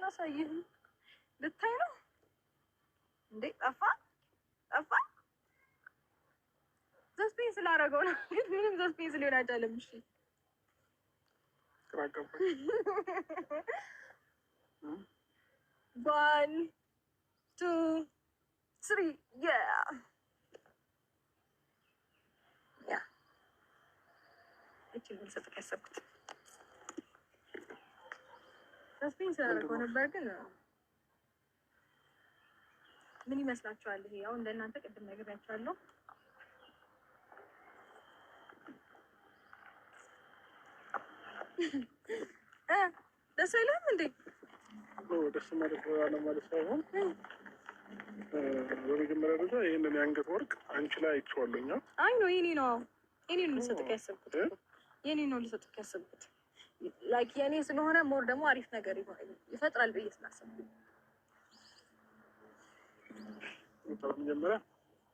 አላሳየህም ልታይ ነው እንዴ? ጠፋ ሰስፔንስ ስላደረገው ነው። ምንም ሰስፔንስ ሊሆን አይቻልም። እሺ One, two, three, yeah. Actually, ሰጥክ ያሰብኩት ሰስፔንስ አደረገው ነበር ግን ምን ይመስላችኋል? ይሄ ያው እንደናንተ ቅድም ነግሬያችኋለሁ። ደስ አይልም እንዴ? ደስ ማለት አለማለት ሳይሆን በመጀመሪያ ደረጃ ይህንን የአንገት ወርቅ አንቺ ላይ አይቼዋለሁ። አይ ነው የኔ ነው ልሰጥክ ያሰብኩት የኔ ነው ልሰጥክ ያሰብኩት ላይክ የኔ ስለሆነ ሞር ደግሞ አሪፍ ነገር ይፈጥራል ብዬ ስላሰብኩኝ በመጀመሪያ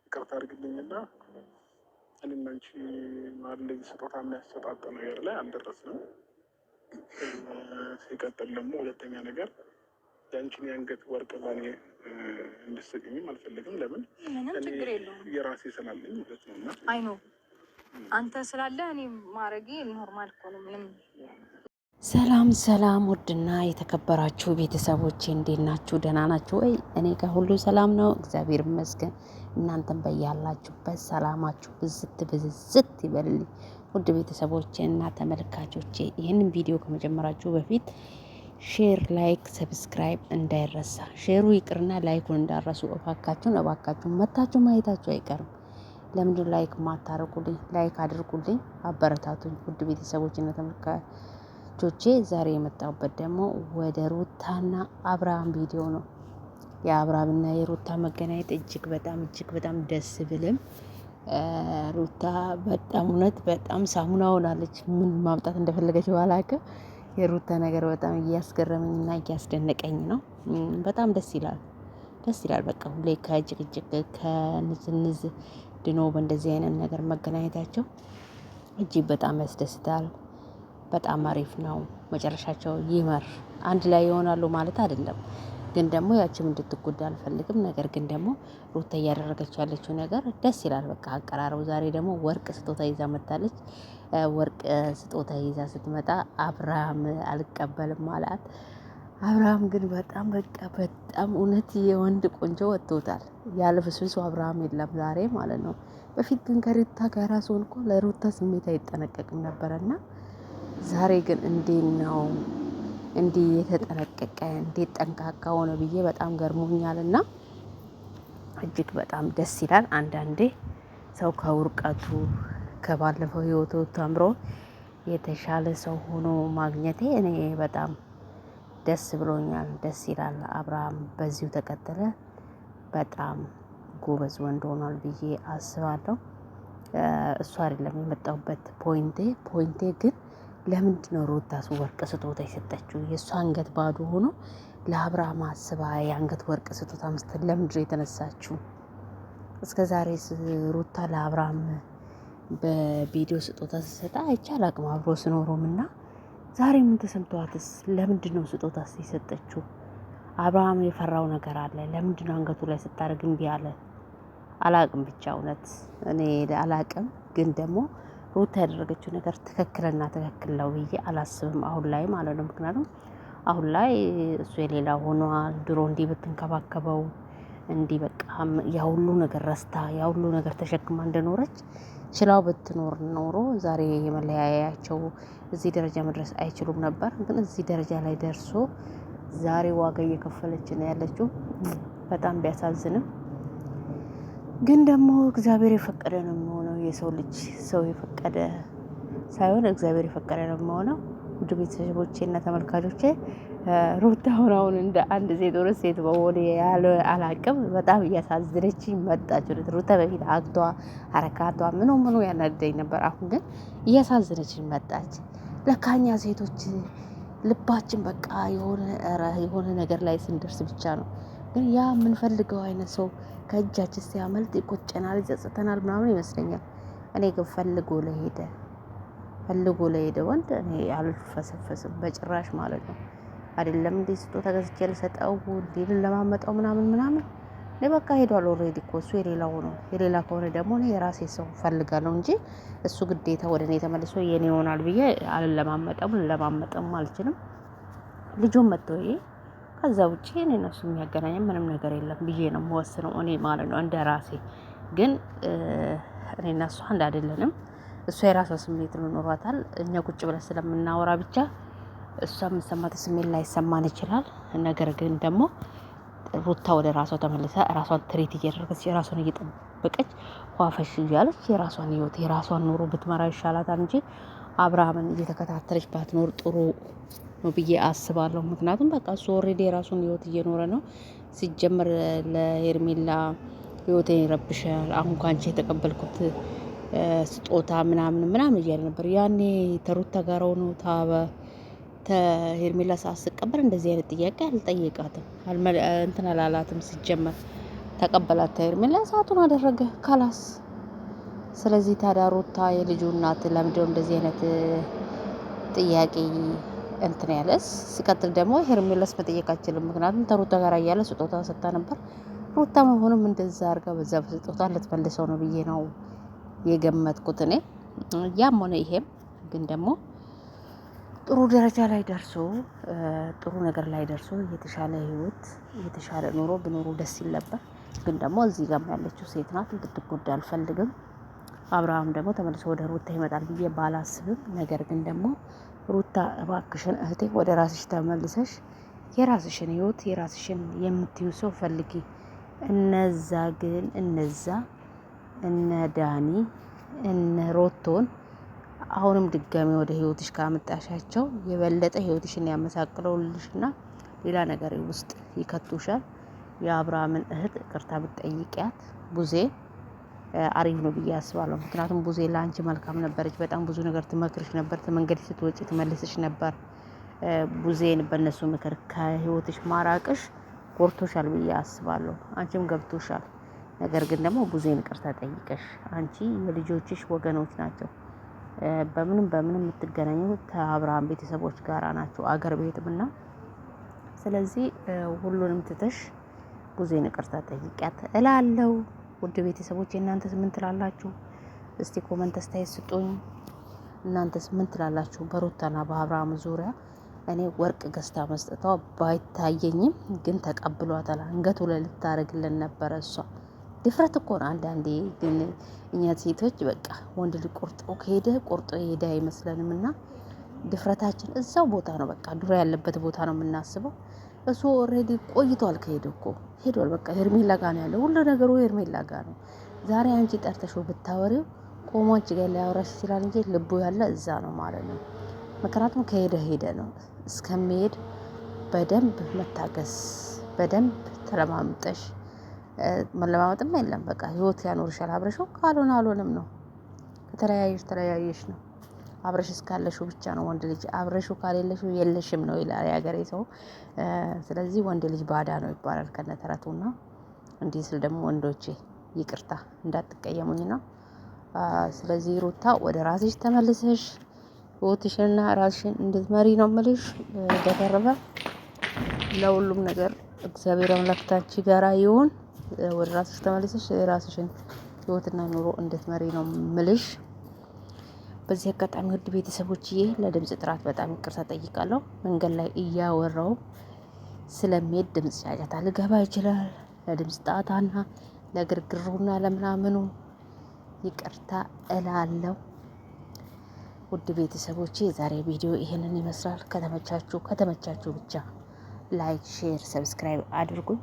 ይቅርታ አድርግልኝና እኔና አንቺ ማለኝ ስጦታ የሚያሰጣጥ ነገር ላይ አልደረስንም። ሲቀጥል ደግሞ ሁለተኛ ነገር የአንቺን የአንገት ወርቅ ባኔ እንድትሰጪኝም አልፈልግም። ለምን ምንም ችግር የለውም የራሴ ስላለኝ ማለት ነው። እና አይ ነው አንተ ስላለ እኔ ማረጌ ኖርማል እኮ ነው። ምንም ሰላም ውድና የተከበራችሁ ቤተሰቦቼ እንዴት ናችሁ? ደህና ናችሁ ወይ? እኔ ጋር ሁሉ ሰላም ነው፣ እግዚአብሔር ይመስገን። እናንተም በያላችሁበት ሰላማችሁ ብዝት ይበልልኝ። ውድ ቤተሰቦቼ እና ተመልካቾቼ ይህንን ቪዲዮ ከመጀመራችሁ በፊት ሼር፣ ላይክ፣ ሰብስክራይብ እንዳይረሳ። ሼሩ ይቅርና ላይኩን እንዳረሱ እባካችሁን መታችሁ ማየታችሁ አይቀርም። ለምንድን ላይክ ማታረጉልኝ? ላይክ አድርጉልኝ፣ አበረታቱኝ። ውድ ቤተሰቦች እና ተመልካቾቼ ዛሬ የመጣሁበት ደግሞ ወደ ሩታና አብርሃም ቪዲዮ ነው። የአብርሃምና የሩታ መገናኘት እጅግ በጣም ደስ ብልም ሩታ በጣም እውነት በጣም ሳሙና ሆናለች። ምን ማምጣት እንደፈለገች ባላውቅም የሩታ ነገር በጣም እያስገረመኝና እያስደነቀኝ ነው። በጣም ደስ ይላል። በቃ ሁሌ ከጭቅጭቅ ከንዝንዝ ድኖ በእንደዚህ አይነት ነገር መገናኘታቸው እጅግ በጣም ያስደስታል። በጣም አሪፍ ነው። መጨረሻቸው ይመር። አንድ ላይ ይሆናሉ ማለት አይደለም፣ ግን ደግሞ ያችም እንድትጎዳ አልፈልግም። ነገር ግን ደግሞ ሩታ እያደረገች ያለችው ነገር ደስ ይላል። በቃ አቀራረቡ። ዛሬ ደግሞ ወርቅ ስጦታ ይዛ መጣለች። ወርቅ ስጦታ ይዛ ስትመጣ አብርሃም አልቀበልም አላት። አብርሃም ግን በጣም እውነት የወንድ ቆንጆ ወጥቶታል። ያለብስብሱ አብርሃም የለም ዛሬ ማለት ነው። በፊት ግን ከሩታ ጋር ሲሆን እኮ ለሩታ ስሜት አይጠነቀቅም ነበረና ዛሬ ግን እንዴት ነው እንዲህ የተጠነቀቀ እንዴት ጠንቃቃ ሆነ ብዬ በጣም ገርሞኛልና እጅግ በጣም ደስ ይላል። አንዳንዴ ሰው ከውርቀቱ ከባለፈው ህይወቱ ተምሮ የተሻለ ሰው ሆኖ ማግኘቴ እኔ በጣም ደስ ብሎኛል። ደስ ይላል። አብርሃም በዚሁ ተቀጠለ በጣም ጎበዝ ወንድ ሆኗል ብዬ አስባለሁ። እሱ አይደለም የመጣሁበት ፖይንቴ ግን ለምንድን ነው ሩታስ ወርቅ ስጦታ የሰጠችው? የእሱ አንገት ባዶ ሆኖ ለአብርሃም አስባ የአንገት ወርቅ ስጦታ መስጠት ለምንድን ነው የተነሳችው? እስከ ዛሬ ሩታ ለአብርሃም በቪዲዮ ስጦታ ስትሰጣ አይቻል አቅም አብሮ ስኖሮም እና ዛሬ ምን ተሰምቷትስ? ለምንድን ነው ስጦታ የሰጠችው? አብርሃም የፈራው ነገር አለ። ለምንድን ነው አንገቱ ላይ ስታደርግ እምቢ አለ? አላቅም። ብቻ እውነት እኔ አላቅም። ግን ደግሞ ሩታ ያደረገችው ነገር ትክክል ነው ብዬ አላስብም፣ አሁን ላይ ማለት ነው። ምክንያቱም አሁን ላይ እሱ የሌላ ሆኗል። ድሮ እንዲህ ብትንከባከበው እንዲህ በቃ ያ ሁሉ ነገር ረስታ ያ ሁሉ ነገር ተሸክማ እንደኖረች ችላው ብትኖር ኖሮ ዛሬ የመለያያቸው እዚህ ደረጃ መድረስ አይችሉም ነበር። ግን እዚህ ደረጃ ላይ ደርሶ ዛሬ ዋጋ እየከፈለች ነው ያለችው። በጣም ቢያሳዝንም ግን ደግሞ እግዚአብሔር የፈቀደ ነው የሚሆነው። የሰው ልጅ ሰው የፈቀደ ሳይሆን እግዚአብሔር የፈቀደ ነው የሚሆነው። ውድ ቤተሰቦቼ እና ተመልካቾቼ ሩታ አሁን እንደ አንድ ሴት ወደ ሴት በሆነ ያለ አላቅም በጣም እያሳዘነችኝ መጣች። ሩታ በፊት አግቷ አረካቷ ምኑ ያናደኝ ነበር። አሁን ግን እያሳዘነችኝ መጣች። ለካኛ ሴቶች ልባችን በቃ የሆነ ነገር ላይ ስንደርስ ብቻ ነው። ግን ያ የምንፈልገው አይነት ሰው ከእጃችን ሲያመልጥ ይቆጨናል፣ ይጸጽተናል ምናምን ይመስለኛል። እኔ ግን ፈልጎ ለሄደ ወንድ እኔ አልፈሰፈስም በጭራሽ ማለት ነው። አይደለም እንዴ ስጦታ ገዝቼ ልሰጠው እንዴ ለማመጣው ምናምን እኔ በቃ ሄዷል። ኦልሬዲ እኮ እሱ የሌላው ነው። የሌላ ከሆነ ደግሞ እኔ የራሴ ሰው ፈልጋለሁ እንጂ እሱ ግዴታ ወደ እኔ ተመልሶ የኔ ይሆናል ብዬ ለማመጠም አልችልም። ልጁን መጥቶ ከዛ ውጪ እኔ እነሱ የሚያገናኝ ምንም ነገር የለም ብዬ ነው የምወስነው እኔ ማለት ነው እንደ ራሴ። ግን እኔ እና እሷ አንድ አይደለንም። እሷ የራሷ ስሜት ኖሯታል። እኛ ቁጭ ብለን ስለምናወራ ብቻ እሷ የምትሰማት ስሜት ላይሰማን ይችላል። ነገር ግን ደግሞ ሩታ ወደ ራሷ ተመልሳ ራሷን ትሪት እያደረገች የራሷን እየጠበቀች ፏፈሽ እያለች የራሷን ህይወት የራሷን ኑሮ ብትመራ ይሻላታል እንጂ አብርሃምን እየተከታተለች ባትኖር ጥሩ ነው ብዬ አስባለሁ። ምክንያቱም በቃ እሱ ኦልሬዲ የራሱን ህይወት እየኖረ ነው። ሲጀመር ለሄርሜላ ህይወቴን ይረብሻል፣ አሁን ካንቺ የተቀበልኩት ስጦታ ምናምን እያለ ነበር። ያኔ ተሩታ ጋር ሆኖ ሄርሜላ ሰዓት ስቀበል እንደዚህ አይነት ጥያቄ አልጠየቃትም፣ እንትን አላላትም። ሲጀመር ተቀበላት ሄርሜላ ሰዓቱን አደረገ ካላስ። ስለዚህ ታዲያ ሩታ የልጁ እናት ለምንድነው እንደዚህ አይነት ጥያቄ እንትን ያለስ? ሲቀጥል ደግሞ ሄርሜላስ መጠየቅ አችልም። ምክንያቱም ተሩታ ጋር እያለ ስጦታ ሰጥታ ነበር። ሩታ መሆኑም እንደዛ አድርጋ በዛ ስጦታ ልትመልሰው ነው ብዬ ነው የገመትኩት እኔ። ያም ሆነ ይሄም ግን ደግሞ ጥሩ ደረጃ ላይ ደርሶ ጥሩ ነገር ላይ ደርሶ የተሻለ ህይወት የተሻለ ኑሮ ብኖሩ ደስ ይል ነበር። ግን ደግሞ እዚህ ጋር ያለችው ሴት ናት፣ እንድትጎዳ አልፈልግም። አብርሃም ደግሞ ተመልሶ ወደ ሩታ ይመጣል ብዬ ባላስብም፣ ነገር ግን ደግሞ ሩታ እባክሽን እህቴ ወደ ራስሽ ተመልሰሽ የራስሽን ህይወት የራስሽን የምትዩ ሰው ፈልጊ። እነዛ እነ ዳኒ እነ ሮቶን አሁንም ድጋሚ ወደ ህይወትሽ ካመጣሻቸው የበለጠ ህይወትሽን ያመሳቅለውልሽና ሌላ ነገር ውስጥ ይከቱሻል። የአብርሃምን እህት ይቅርታ ብትጠይቂያት ቡዜ አሪፍ ነው ብዬ አስባለሁ። ምክንያቱም ቡዜ ለአንቺ መልካም ነበረች። በጣም ብዙ ነገር ትመክርሽ ነበር። መንገድ ስትወጪ ትመልስሽ ነበር። ቡዜን በእነሱ ምክር ከህይወትሽ ማራቅሽ ጎርቶሻል ብዬ አስባለሁ። አንቺም ገብቶሻል። ነገር ግን ደግሞ ቡዜን ይቅርታ ጠይቀሽ፣ አንቺ የልጆችሽ ወገኖች ናቸው። በምንም የምትገናኙት ከአብርሃም ቤተሰቦች ጋር ናቸው፣ አገር ቤትምና። ስለዚህ ሁሉንም ትተሽ ቡዜን ይቅርታ ጠይቂያት እላለሁ። ውድ ቤተሰቦች እናንተስ ምን ትላላችሁ? እስቲ ኮመንት አስተያየት ስጡኝ። እናንተስ ምን ትላላችሁ በሩታና በአብርሃም ዙሪያ? እኔ ወርቅ ገዝታ መስጠቷ ባይታየኝም ግን ተቀብሏታል። አንገቱ ላይ ልታረግልን ነበረ እሷ። ድፍረት እኮ ነው አንዳንዴ። ግን እኛ ሴቶች በቃ ወንድ ልጅ ቆርጦ ሄደ አይመስለንም። እና ድፍረታችን እዛው ቦታ ነው፣ በቃ ድሮ ያለበት ቦታ ነው የምናስበው። እሱ ኦልሬዲ ቆይቷል፣ ከሄደ እኮ ሄዷል። በቃ ሄርሜላ ጋር ነው ያለው፣ ሁሉ ነገሩ ሄርሜላ ጋር ነው። ዛሬ አንቺ ጠርተሽው ብታወሪው ቆሞ አንቺ ጋር ሊያወራሽ ይችላል እንጂ ልቡ ያለ እዛ ነው ማለት ነው። ምክንያቱም ሄደ ነው። እስከሚሄድ በደንብ መታገስ፣ በደንብ ተለማምጠሽ መለማመጥም የለም በቃ ህይወት ያኖርሻል። አብረሽው ካልሆነ አልሆነም ነው። ከተለያየሽ ነው። አብረሽ እስካለሽው ብቻ ነው ወንድ ልጅ። አብረሽው ካሌለሽው የለሽም ነው ይላል የሀገሬ ሰው። ስለዚህ ወንድ ልጅ ባዳ ነው ይባላል ከነተረቱና። እንዲህ ስል ደግሞ ወንዶቼ ይቅርታ እንዳትቀየሙኝ ነው። ስለዚህ ሩታ ወደ ራስሽ ተመልሰሽ ህይወትሽንና ራስሽን እንድትመሪ ነው የምልሽ። በተረፈ ለሁሉም ነገር እግዚአብሔር አምላክ ካንቺ ጋራ ይሁን። ወደ ራስሽ ተመልሰሽ የራስሽን ህይወትና ኑሮ እንድትመሪ ነው ምልሽ። በዚህ አጋጣሚ ውድ ቤተሰቦችዬ ለድምጽ ጥራት በጣም ይቅርታ ጠይቃለሁ። መንገድ ላይ እያወራው ስለሚሄድ ድምጽ ጫጫታ ልገባ ይችላል። ለድምጽ ጣታና ለግርግሩና ለምናምኑ ይቅርታ እላለሁ። ውድ ቤተሰቦቼ የዛሬ ቪዲዮ ይሄንን ይመስላል። ከተመቻችሁ ብቻ ላይክ፣ ሼር፣ ሰብስክራይብ አድርጉኝ።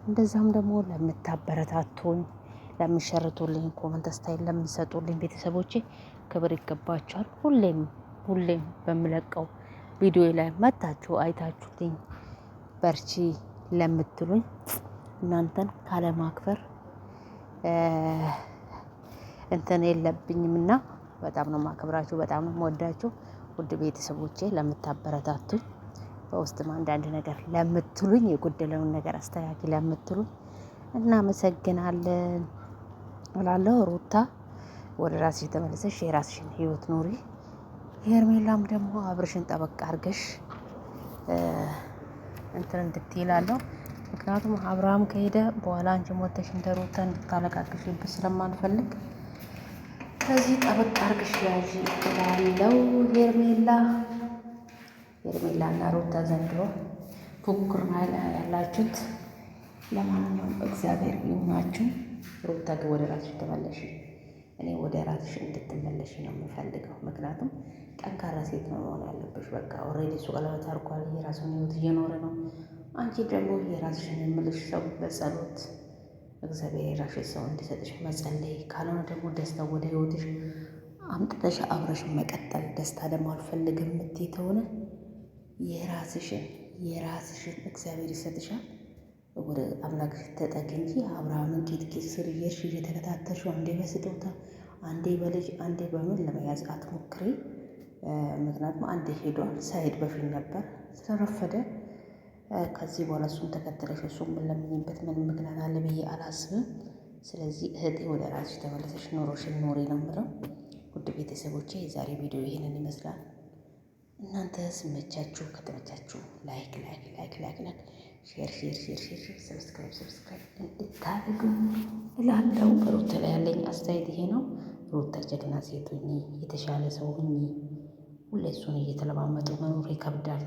እንደዛም ደግሞ ለምታበረታቱኝ፣ ለምሸርቱልኝ፣ ኮመንት አስተያየት ለምሰጡልኝ ቤተሰቦቼ ክብር ይገባችኋል። ሁሌም በምለቀው ቪዲዮ ላይ መታችሁ አይታችሁልኝ በርቺ ለምትሉኝ እናንተን ካለማክበር እንትን የለብኝምና በጣም ነው ማከብራችሁ፣ በጣም ነው የምወዳችሁ። ውድ ቤተሰቦቼ ለምታበረታቱኝ፣ በውስጥም አንዳንድ ነገር ለምትሉኝ፣ የጎደለውን ነገር አስተካክል ለምትሉኝ እናመሰግናለን እላለሁ። ሩታ ወደ ራስሽ ተመልሰሽ የራስሽን ህይወት ኑሪ። ሄርሜላም ደግሞ አብርሽን ጠበቅ አድርገሽ እንትን እንድትይላለሁ። ምክንያቱም አብርሃም ከሄደ በኋላ አንቺ ሞተሽ እንደ ሩታ እንድታለቃቅሽብሽ ስለማንፈልግ ከዚህ ጠበቅ አርግሽ ያዥ እላለሁ። ሄርሜላ እና ሩታ ዘንድሮ ፉክክር ላይ ያላችሁት። ለማንኛውም እግዚአብሔር ይሁናችሁ። ሩታ ግን ወደ ራስሽ ተመለሽ። እኔ ወደ ራስሽ እንድትመለሽ ነው የምፈልገው። ምክንያቱም ጠንካራ ሴት ነው መሆን ያለብሽ። በቃ ኦልሬዲ እሱ ቀለበት አድርጓል፣ የራሱን ህይወት እየኖረ ነው። አንቺ ደግሞ የራስሽን የምልሽ ሰው በጸሎት እግዚአብሔር የራስሽ ሰው እንዲሰጥሽ መጸለይ፣ ካልሆነ ደግሞ ደስታ ወደ ህይወትሽ አምጥተሽ አብረሽ መቀጠል። ደስታ ደግሞ አልፈልግም የምትይ ከሆነ የራስሽን እግዚአብሔር ይሰጥሻል። ወደ አምላክሽ ተጠጊ እንጂ አብርሃምን ቂጥ ስር እየሄድሽ እየተከታተልሽው አንዴ በስጦታ አንዴ በልጅ አንዴ በምን ለመያዝ አትሞክሪ። ምክንያቱም አንዴ ሄዷል፣ ሳይሄድ በፊት ነበር ስለረፈደ ከዚህ በኋላ እሱን ተከተለሽ እሱን የምንለምኝበት ምንም ምክንያት አለ ብዬ አላስብም። ስለዚህ እህቴ ወደ ራስሽ ተመለሰሽ ኑሮሽን ኑሪ ነው የምለው። ውድ ቤተሰቦቼ የዛሬ ቪዲዮ ይህንን ይመስላል። እናንተ ስመቻችሁ ከተመቻችሁ ላይክ ሼር ሰብስክራይብ እንድታደርጉ እላለሁ። ሩታ ላይ ያለኝ አስተያየት ይሄ ነው። ሩታ ጀግና ሴት ሁኚ፣ የተሻለ ሰው ሁኚ። ሁሌ እሱን እየተለማመጡ መኖር ይከብዳል።